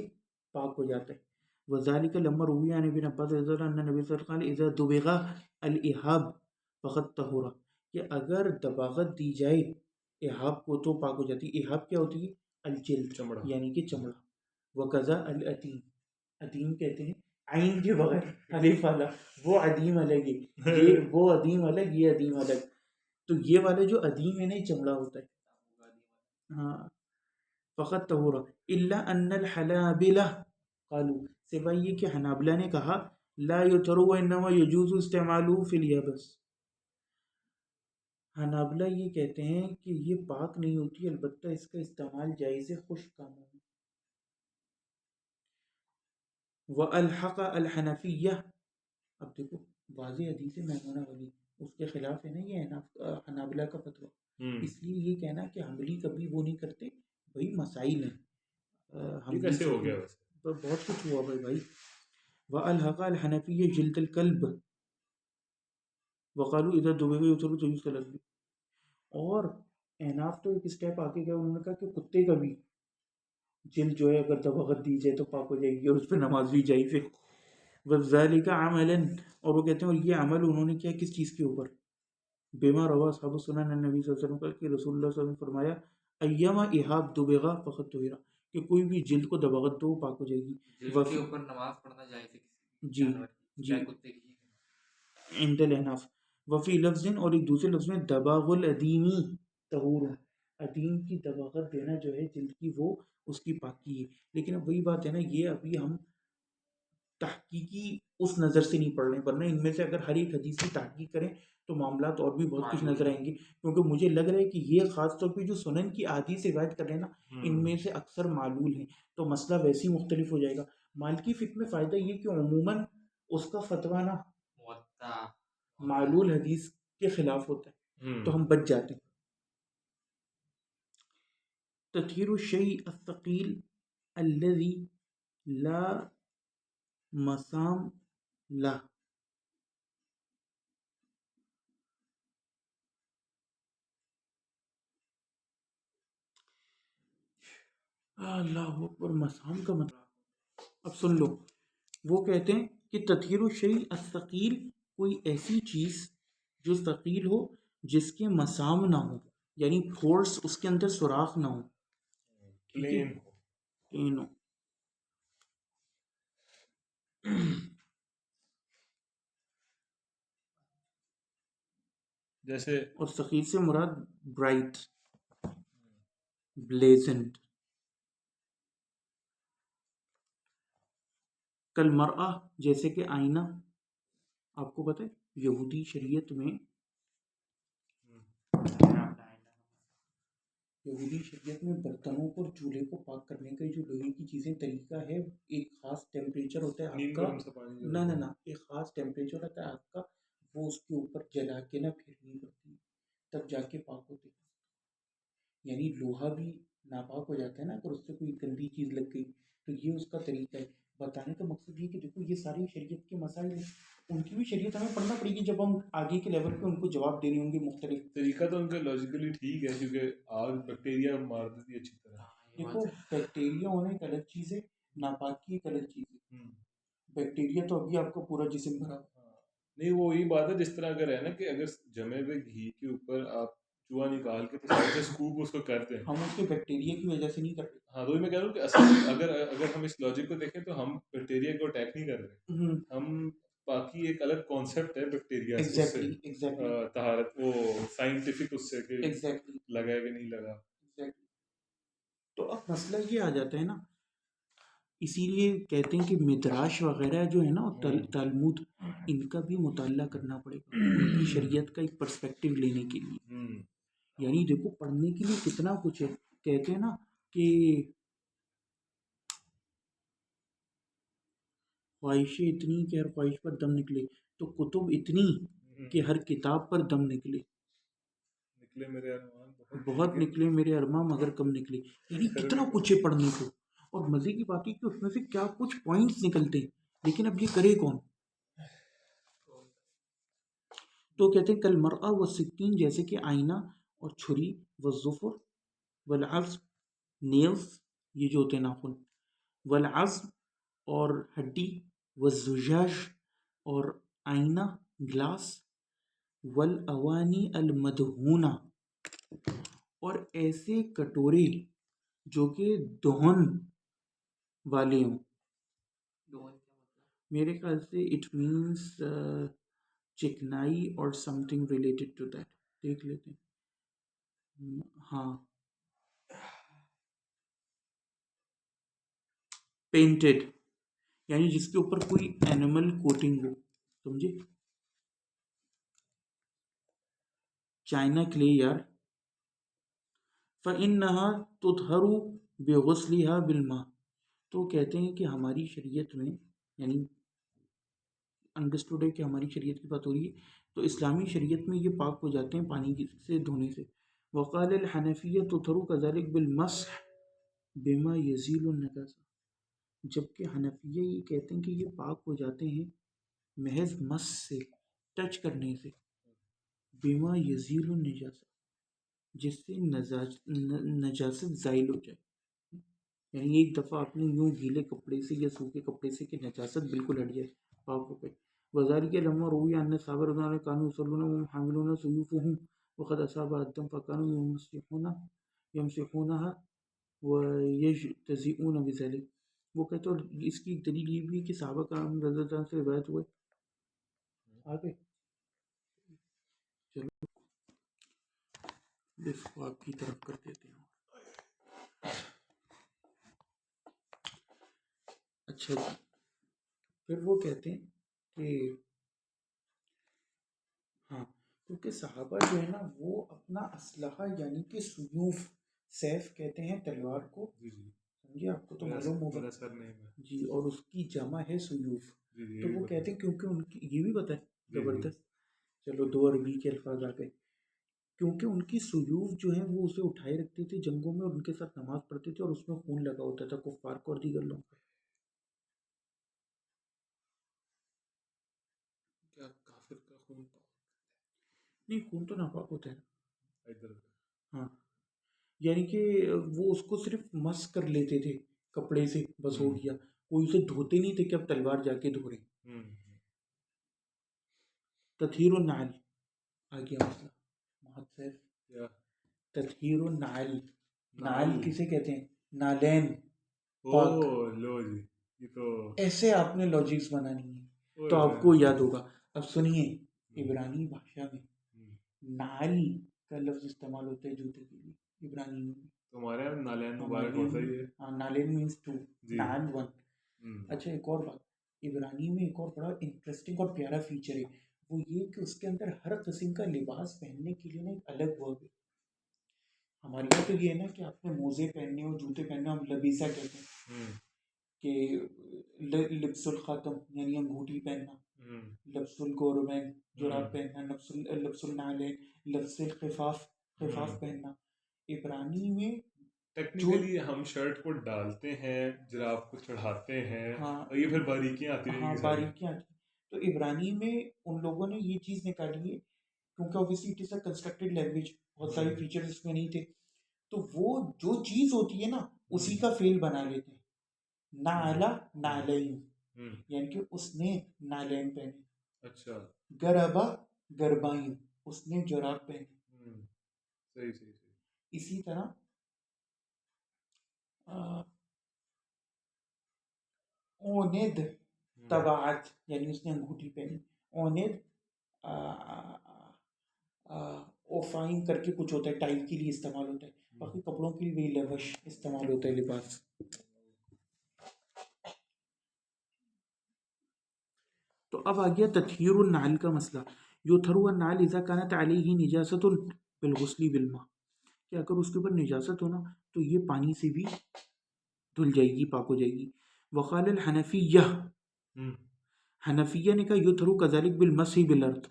Speaker 1: پاک ہو جاتا ہے. وذالک لما روی عن ابن عباس رضی اللہ عنہ نبی صلی اللہ علیہ وسلم اذا دبغ الاحاب فقد طہورا، کہ اگر دباغت دی جائے احاب کو تو پاک ہو جاتی. احاب کیا ہوتی ہے؟ الجلد، یعنی کہ چمڑا. وکذا العتیم، عتیم کہتے ہیں عین کے بغیر الف والا، وہ عدیم الگ ہے، یہ وہ عدیم الگ، یہ عدیم الگ. تو یہ والا جو عدیم ہے نا یہ چمڑا ہوتا ہے. ہاں، فقط طہورا الا ان الحنابلہ قالوا، سوائے یہ کہ حنابلہ نے کہا لا یطہر وانما یجوز استعماله فی الیبس. حنابلہ یہ کہتے ہیں کہ یہ پاک نہیں ہوتی، البتہ اس کا استعمال جائز ہے خشک کاموں میں. والحق الحنفیہ، اب دیکھو واضح حدیث میمونہ والی، اس کے خلاف ہے نا یہ حنابلہ کا فتویٰ. اس لیے یہ کہنا کہ حنبلی کبھی وہ نہیں کرتے، بھائی مسائل ہیں.
Speaker 2: کیسے ہو گیا ویسے؟
Speaker 1: بہت کچھ ہوا بھائی. والحق الحنفیہ جلد الکلب وقالوا اذا دبغ یطہر تو یوز کلب. اور احناف تو ایک اسٹیپ آگے گیا، انہوں نے کہا کہ کتے کا بھی جلد جو ہے اگر دباغت دی جائے تو پاک ہو جائے گی اور اس پہ نماز بھی جائز ہے. وذالک عملا، اور وہ کہتے ہیں اور یہ عمل انہوں نے کیا کس چیز کے اوپر؟ بما روا اصحاب السنن النبی صلی اللہ علیہ وسلم کہ رسول اللہ صلی اللہ علیہ وسلم فرمایا ایما احاب دبغا فقط طہرا، کہ کوئی بھی جلد کو دباغت دو پاک ہو جائے گی.
Speaker 3: جلد کے اوپر نماز پڑھنا جائز ہے
Speaker 1: جی جی
Speaker 3: کتے کی
Speaker 1: عند الاحناف. وفی لفظ، اور ایک دوسرے لفظ میں دباغ الادیمی طہور، عدیم کی دباغت دینا جو ہے جلد کی وہ اس کی پاکی ہے. لیکن اب وہی بات ہے نا، یہ ابھی ہم تحقیقی اس نظر سے نہیں پڑھ رہے ہیں، ورنہ ان میں سے اگر ہر ایک حدیث کی تحقیق کریں تو معاملات اور بھی بہت کچھ نظر آئیں گے. کیونکہ مجھے لگ رہا ہے کہ یہ خاص طور پہ جو سنن کی احادیث روایت کر رہے ہیں نا، ان میں سے اکثر معلول ہیں، تو مسئلہ ویسے ہی مختلف ہو جائے گا. مالکی فقہ میں فائدہ یہ کہ عموماً اس کا فتویٰ نا معلول حدیث کے خلاف ہوتا ہے تو ہم بچ جاتے ہیں. تطہیر الشیء الثقیل الذی لا مسام لا. اللہ اکبر، مسام کا مطلب اب سن لو. وہ کہتے ہیں کہ تطہیر الشیء الثقیل، کوئی ایسی چیز جو ثقیل ہو جس کے مسام نہ ہو، یعنی پھورس اس کے اندر سوراخ نہ ہو، ٹھیک ہے،
Speaker 2: پلین ہو.
Speaker 1: پلین ہو.
Speaker 2: جیسے
Speaker 1: اور ثقیل سے مراد برائٹ، بلیزنٹ. کالمرأہ، جیسے کہ آئینہ. آپ کو پتہ ہے یہودی شریعت میں برتنوں کو اور چولہے کو پاک کرنے کا جو لوہے کی چیزیں طریقہ ہے، ایک خاص ٹیمپریچر ہوتا ہے آگ
Speaker 2: نیم
Speaker 1: کا.
Speaker 2: گرم سا پانی جو
Speaker 1: نہ
Speaker 2: ہوتا
Speaker 1: نہ
Speaker 2: ہے.
Speaker 1: نہ ایک خاص ٹیمپریچر ہوتا ہے آگ کا، وہ اس کے اوپر جلا کے نہ پھرنی پڑتی ہے، تب جا کے پاک ہوتے ہیں. یعنی لوہا بھی ناپاک ہو جاتا ہے نا اگر اس سے کوئی گندی چیز لگ گئی. تو یہ اس کا طریقہ ہے. بتانے کا مقصد یہ کہ دیکھو یہ ساری شریعت کے مسائل ہیں، ان کی بھی شریعت ہمیں پڑھنا پڑے گی جب ہم آگے کے لیول پہ ان کو جواب دینے ہوں گے مختلف.
Speaker 2: طریقہ تو ان کا لاجیکلی ٹھیک ہے کیونکہ آگ بیکٹیریا مار دیتی ہے اچھی طرح.
Speaker 1: دیکھو بیکٹیریا ہونا ایک الگ چیز ہے، ناپاکی ایک الگ چیز ہے. بیکٹیریا تو ابھی آپ کا پورا جسم بھرا.
Speaker 2: نہیں وہ یہی بات ہے جس طرح اگر ہے نا کہ اگر جمے ہوئے گھی کے اوپر آپ چوہا نکال کے تو سائڈ سے سکوپ اس کو کرتے ہیں،
Speaker 1: ہم اس کے بیکٹیریا کی وجہ سے نہیں کرتے.
Speaker 2: ہاں تو میں کہہ رہا ہوں کہ اصل اگر ہم اس لاجک کو دیکھیں تو ہم بیکٹیریا کو اٹیک نہیں کر رہے. ہم باقی ایک الگ کانسیپٹ ہے بیکٹیریا اس سے طہارت، وہ سائنٹیفک اس سے کہ لگا کہ نہیں لگا.
Speaker 1: تو اب مسئلہ یہ آ جاتا ہے نا، اسی لیے کہتے ہیں کہ مدراش وغیرہ جو ہے نا تالمود، ان کا بھی مطالعہ کرنا پڑے گا ان کی شریعت کا ایک پرسپیکٹو لینے کے لیے. یعنی دیکھو پڑھنے کے لیے کتنا کچھ ہے. کہتے ہیں نا کہ خواہشیں اتنی کہ ہر خواہش پر دم نکلے، تو کتب اتنی کہ ہر کتاب پر دم نکلے.
Speaker 2: نکلے میرے ارمان
Speaker 1: بہت نکلے میرے ارمان مگر کم نکلے. یعنی کتنا کچھ ہے پڑھنے کو. اور مزے کی بات ہے کہ اس میں سے کیا کچھ پوائنٹس نکلتے ہیں، لیکن اب یہ کرے کون. تو کہتے ہیں کل مرآ و سکین، جیسے کہ آئینہ اور چھری، والظفر والعظم، نیلز یہ جو ہوتے ہیں ناخن، والعظم اور ہڈی، والزجاج اور آئینہ گلاس، والاوانی المدہونہ اور ایسے کٹورے جو کہ دہن والے ہوں. میرے خیال سے اٹ مینس چکنائی اور something related to that. دیکھ لیتے ہیں. ہاں پینٹڈ، یعنی جس کے اوپر کوئی اینیمل کوٹنگ ہو، سمجھے. چائنا کلے یار، فَإِنَّهَا تُطْهَرُ بِغُسْلِهَا بِالْمَاءِ. تو کہتے ہیں کہ ہماری شریعت میں، یعنی انڈرسٹوڈ ہے کہ ہماری شریعت کی بات ہو رہی ہے، تو اسلامی شریعت میں یہ پاک ہو جاتے ہیں پانی سے دھونے سے. وقال الحنفیہ تطہر كذلك بالمسح بما يزيل النجاسہ. جبکہ حنفیہ یہ کہتے ہیں کہ یہ پاک ہو جاتے ہیں محض مس سے، ٹچ کرنے سے. بما يزيل النجاسہ، جس سے نجاست زائل ہو جائے. یعنی ایک دفعہ آپ نے یوں گیلے کپڑے سے یا سوکھے کپڑے سے کہ نجاست بالکل ہٹ جائے، پاک ہو گئے. وذلك لما روي ان الصحابه رضي الله عنهم كانوا يصلون وهم حاملون سيوفهم وقد اصاب الدم فكانوا يمسحونها ويجتزئون بذلك. وہ کہتے ہیں اس کی دلیل یہ بھی ہے کہ صحابہ کرام رضی اللہ عنہ سے روایت ہوئے. آگے چلو اس کو آپ کی طرف کر دیتے ہیں. اچھا جی، پھر وہ کہتے ہیں کہ ہاں، کیونکہ صحابہ جو ہے نا وہ اپنا اسلحہ یعنی کہ سیوف، سیف کہتے ہیں تلوار کو، سمجھے، آپ کو تو معلوم ہوگا جی، اور اس کی جمع ہے سیوف. تو وہ کہتے ہیں کیونکہ ان کی یہ بھی پتہ ہے، زبردست. چلو دو عربی کے الفاظ آ گئے. کیونکہ ان کی سیوف جو ہیں وہ اسے اٹھائے رکھتے تھے جنگوں میں اور ان کے ساتھ نماز پڑھتے تھے، اور اس میں خون لگا ہوتا تھا کفار کو اور دیگر لوگوں کا. کیا کافر کا خون پاک نہیں، خون تو ناپاک ہوتا ہے. ہاں، یعنی کہ وہ اس کو صرف مس کر لیتے تھے کپڑے سے، بس ہو گیا، کوئی اسے دھوتے نہیں تھے کہ اب تلوار جا کے دھو رہے۔ تطہیر النعل آ گیا مسئلہ بہت سے، تطہیر النعل، نعل کسے کہتے ہیں؟ نالین پاک۔
Speaker 2: لو جی، یہ تو
Speaker 1: ایسے آپ نے لاجکس بنانی ہے تو آپ کو یاد ہوگا۔ اب سنیے، عبرانی بھاشا میں نعل کا لفظ استعمال ہوتا ہے جوتے کے لیے عبرانی میں۔
Speaker 2: تمہارے یہاں نالین مبارک ہوتا ہی ہے۔
Speaker 1: ہاں، نالین مینس ٹو، نعل ون۔ اچھا، ایک اور بات، عبرانی میں ایک اور بڑا انٹرسٹنگ اور پیارا فیچر ہے، وہ یہ کہ اس کے اندر ہر قسم کا لباس پہننے کے لیے نا ایک الگ ورب ہے۔ ہمارے یہاں تو یہ ہے نا کہ آپ نے موزے پہننے اور جوتے پہننے، ہم لبیسہ کہتے ہیں کہ لبس الخاتم یعنی انگوٹھی پہننا، لبس الگوربین جراب پہننا، لبس النعلین لبس الخفاف خفاف پہننا۔ عبرانی میں
Speaker 2: ٹیکنیکلی ہم شرٹ کو ڈالتے ہیں، جراب کو چڑھاتے ہیں، اور یہ پھر باریکیاں آتی ہیں۔
Speaker 1: ہاں، باریکیاں آتی ہیں۔ تو عبرانی میں ان لوگوں نے یہ چیز نکالی ہے، کیونکہ obviously it is a constructed language, بہت سارے فیچرز اس میں نہیں تھے، تو وہ جو چیز ہوتی ہے نا اسی کا فعل بنا لیتے ہیں۔ نعلا نعلین، یعنی کہ اس نے نعلین پہنے۔
Speaker 2: اچھا،
Speaker 1: گربا گربائن، اس نے جراب پہنے۔
Speaker 2: صحیح صحیح صحیح۔
Speaker 1: اسی طرح اوند تبعت، یعنی اس نے انگوٹھی پہنی۔ اوند اوفائن کر کے کچھ ہوتا ہے، ٹائل کے لیے استعمال ہوتا ہے، باقی کپڑوں کے لیے وہی لبش استعمال ہوتا ہے، لباس۔ تو اب آ گیا تطہیر النعل کا مسئلہ۔ یطہر النعل اذا كانت علیہ نجاست بالغسل بالماء، کہ اگر اس کے اوپر نجاست ہونا تو یہ پانی سے بھی دھل جائے گی، پاک ہو جائے گی۔ وقال الحنفیہ، حنفیہ نے کہا یطہر کذلک بالمسح بالارض،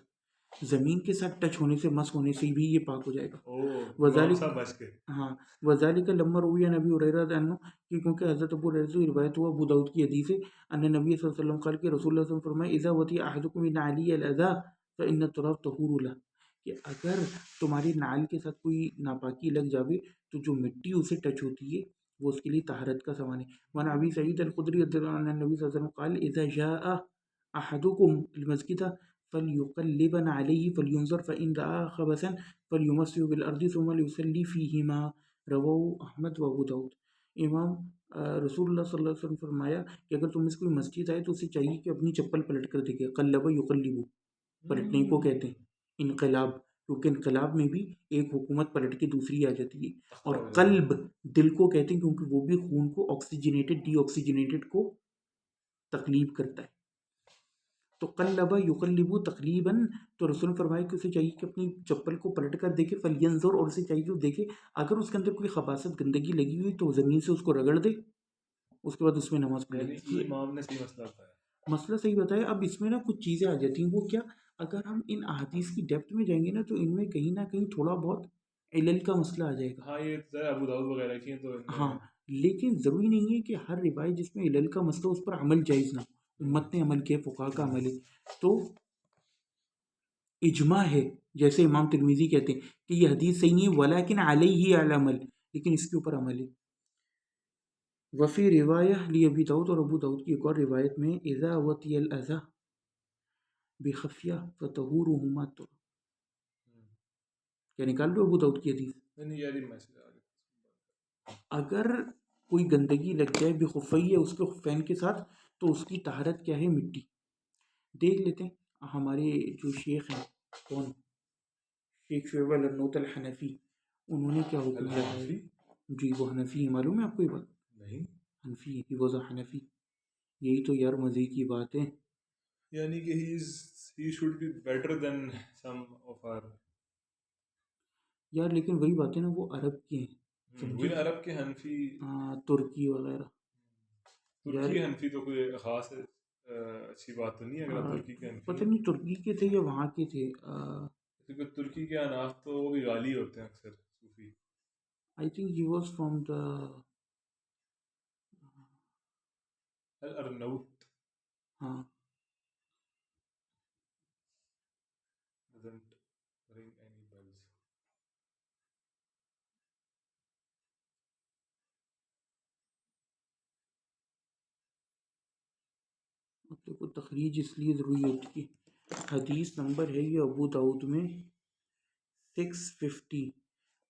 Speaker 1: زمین کے ساتھ ٹچ ہونے سے، مس ہونے سے بھی یہ پاک ہو جائے گا۔ وذالک لما روی عن ابی ہریرہ عنہ، کیونکہ حضرت ابو ہریرہ سے روایت ہوا، ابو داؤد کی حدیث ہے، ان نبی صلی اللہ علیہ وسلم قال کہ رسول اللہ صلی اللہ علیہ وسلم فرمائے اذا وطئ احدکم بنعلیہ الاذى فان التراب طہور له، کہ اگر تمہاری نعل کے ساتھ کوئی ناپاکی لگ جاوے تو جو مٹی اسے ٹچ ہوتی ہے وہ اس کے لیے طہارت کا سامان ہے۔ وعن ابی سعید الخدری رضی اللہ عنہ النبی صلی اللہ علیہ وسلم قال اذا جاء احدکم المسجد فليقلبن عليه فلينظر فإن رأى خبثا فليمسح بالأرض ثم ليصلي فيهما، رواه احمد و ابو داؤد۔ امام رسول اللہ صلی اللہ علیہ وسلم فرمایا کہ اگر تم اس کوئی مسجد آئے تو اسے چاہیے کہ اپنی چپل پلٹ کر دیکھے۔ قلب یقلب، پلٹنے کو کہتے ہیں انقلاب، کیونکہ انقلاب میں بھی ایک حکومت پلٹ کے دوسری آ جاتی ہے، اور قلب دل کو کہتے ہیں کیونکہ وہ بھی خون کو آکسیجنیٹڈ ڈی آکسیجنیٹڈ کو تقلیب کرتا ہے۔ تو قلب یقلب تقلیباً، تو رسول نے فرمایا کہ اسے چاہیے کہ اپنی چپل کو پلٹ کر دیکھے، فلینظر، اور اسے چاہیے کہ وہ دیکھے اگر اس کے اندر کوئی خباثت گندگی لگی ہوئی تو زمین سے اس کو رگڑ دے، اس کے بعد اس میں نماز پڑھے۔
Speaker 2: امام نے صحیح مسئلہ بتایا،
Speaker 1: مسئلہ صحیح بتایا۔ اب اس میں نا کچھ چیزیں آ جاتی ہیں، وہ کیا، اگر ہم ان احادیث کی ڈیپتھ میں جائیں گے نا تو ان میں کہیں نہ کہیں تھوڑا بہت علل کا مسئلہ آ جائے گا۔
Speaker 2: ہاں، یہ ذرا ابو داؤد وغیرہ کی ہیں تو
Speaker 1: ہاں، لیکن ضروری نہیں ہے کہ ہر روایت جس میں علل کا مسئلہ اس پر عمل جائز نہ، امت نے عمل کیا، فقہا کا عمل ہے، تو اجماع ہے، جیسے امام ترمذی کہتے ہیں کہ یہ حدیث صحیح نہیں ہے ولیکن علیہ العمل، لیکن اس کے اوپر عمل ہے۔ وفی روایہ لی ابی داؤد، اور ابو داؤد کی ایک اور روایت میں اذا وطی الاذى بخفیہ فطہورہما التراب، کیا نکال لو ابو داؤد کی حدیث، اگر کوئی گندگی لگ جائے بخفیہ، اس کے خفین کے ساتھ، تو اس کی طہارت کیا ہے، مٹی۔ دیکھ لیتے ہیں ہمارے جو شیخ ہیں، کون، شیخ شعیب الارنوط الحنفی، انہوں نے کیا حکم دیا ہے؟ جی وہ حنفی ہے، معلوم ہے آپ کو یہ بات؟
Speaker 2: نہیں،
Speaker 1: حنفی ہے، وہ حنفی، یہی تو یار مزے کی بات ہے،
Speaker 2: یعنی کہ he should be better than some of our،
Speaker 1: یار لیکن وہی بات ہے نا، وہ عرب کے ہیں،
Speaker 2: وہی عرب کے حنفی،
Speaker 1: ترکی وغیرہ،
Speaker 2: ترکی حنفی تو کوئی خاص اچھی بات تو نہیں ہے، اگر آپ ترکی کے حنفی،
Speaker 1: پتہ نہیں ترکی کے تھے یا وہاں کے تھے،
Speaker 2: کیونکہ ترکی کے اناف تو وہ بھی غالی ہوتے ہیں اکثر صوفی۔
Speaker 1: I think he was from the
Speaker 2: الارنوط،
Speaker 1: ہاں
Speaker 2: doesn't ring any bells۔
Speaker 1: مطلب کو تخریج اس لیے ضروری ہوتی ہے. حدیث نمبر ہے یہ ابو داؤد میں 650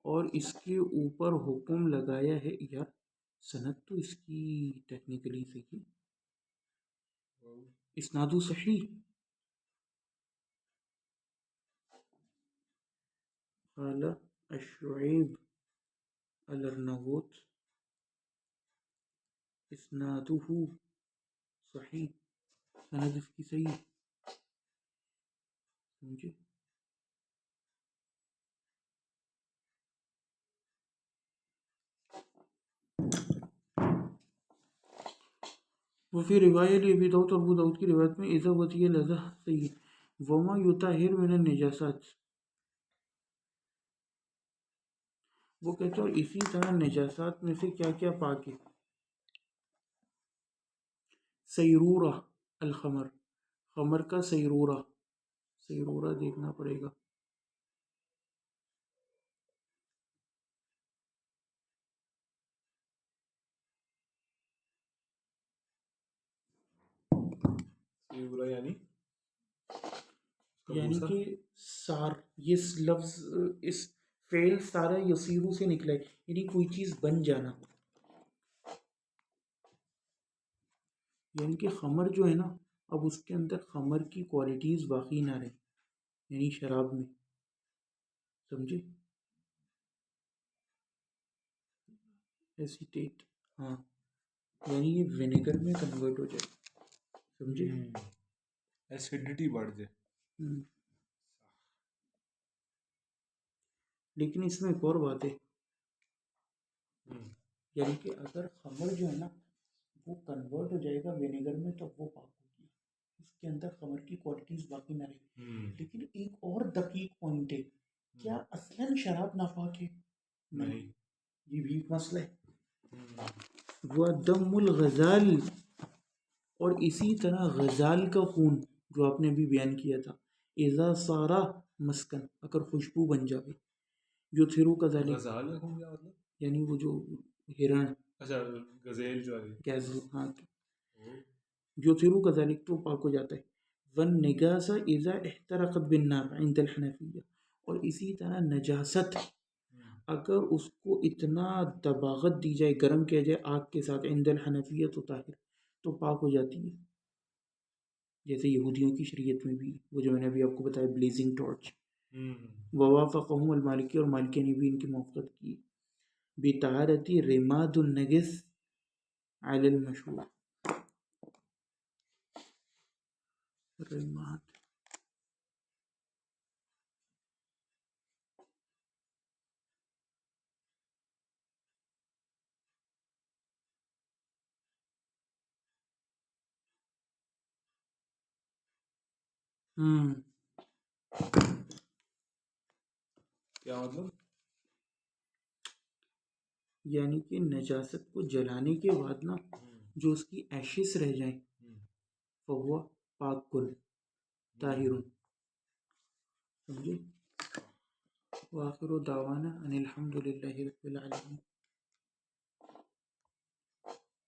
Speaker 1: اور اس کے اوپر حکم لگایا ہے. یار سند تو اس کی ٹیکنیکلی صحیح ہے، اسنادو صحیح. قال الشعیب الارناؤوت اسنادہ صحیح، سند اس کی صحیح. سمجھے؟ وفي رواية لأبي داود اور ابو داود کی روایت میں اذا وطی لذا صحیح. وما یطہر من النجاسات، وہ کہتے ہیں اور اسی طرح نجاسات میں سے کیا کیا پاک ہے. سیرورہ الخمر، خمر کا سیرورہ، سیرورہ دیکھنا پڑے گا. یعنی کہ سار، یہ لفظ اس فعل سارا یسیرو سے نکلا ہے، یعنی کوئی چیز بن جانا. یعنی کہ خمر جو ہے نا، اب اس کے اندر خمر کی کوالٹیز باقی نہ رہے، یعنی شراب میں. سمجھے؟ ایسیٹیٹ، ہاں، یعنی یہ وینیگر میں کنورٹ ہو جائے. سمجھے؟
Speaker 2: ایسیڈیٹی بڑھ جائے.
Speaker 1: لیکن اس میں ایک اور بات ہے، یعنی کہ اگر خمر جو ہے نا وہ کنورٹ ہو جائے گا وینیگر میں تو وہ پاک ہوگی، اس کے اندر خمر کی کوالٹیز باقی نہ رہے. لیکن ایک اور دقیق پوائنٹ ہے، کیا اصلاً شراب ناپاک ہے؟ نہیں، یہ بھی ایک مسئلہ ہے. وَدَمُ الْغَزَالِ، اور اسی طرح غزال کا خون جو آپ نے ابھی بیان کیا تھا، اذا صارا مسکن، اگر خوشبو بن جائے. یُطْہِرُ کذالک،
Speaker 2: غزال کا خون کیا مطلب؟
Speaker 1: یعنی وہ جو ہرن،
Speaker 2: اچھا گزیل جو ہے،
Speaker 1: گیزل، ہاں، یُطْہِرُ کذالک تو پاک ہو جاتا ہے. وَالنِّجَاسَ اذا احترقت بالنار عند الحنفیہ، اور اسی طرح نجاست اگر اس کو اتنا دباغت دی جائے، گرم کیا جائے آگ کے ساتھ، عند الحنفیہ تو طاہر، تو پاک ہو جاتی ہے. جیسے یہودیوں کی شریعت میں بھی وہ جو میں نے ابھی آپ کو بتایا بلیزنگ ٹارچ. ووافقہم المالکی، اور مالکی نے بھی ان کی موافقت کی. بطہارت رماد النجس علی المشہور، رماد
Speaker 2: کیا مطلب؟
Speaker 1: یعنی کہ نجاست کو جلانے کے بعد نا جو اس کی ایشز رہ جائیں فہو پاک کل طاہر. سمجھے؟ وآخر دعوانا ان الحمد للہ رب العالمین.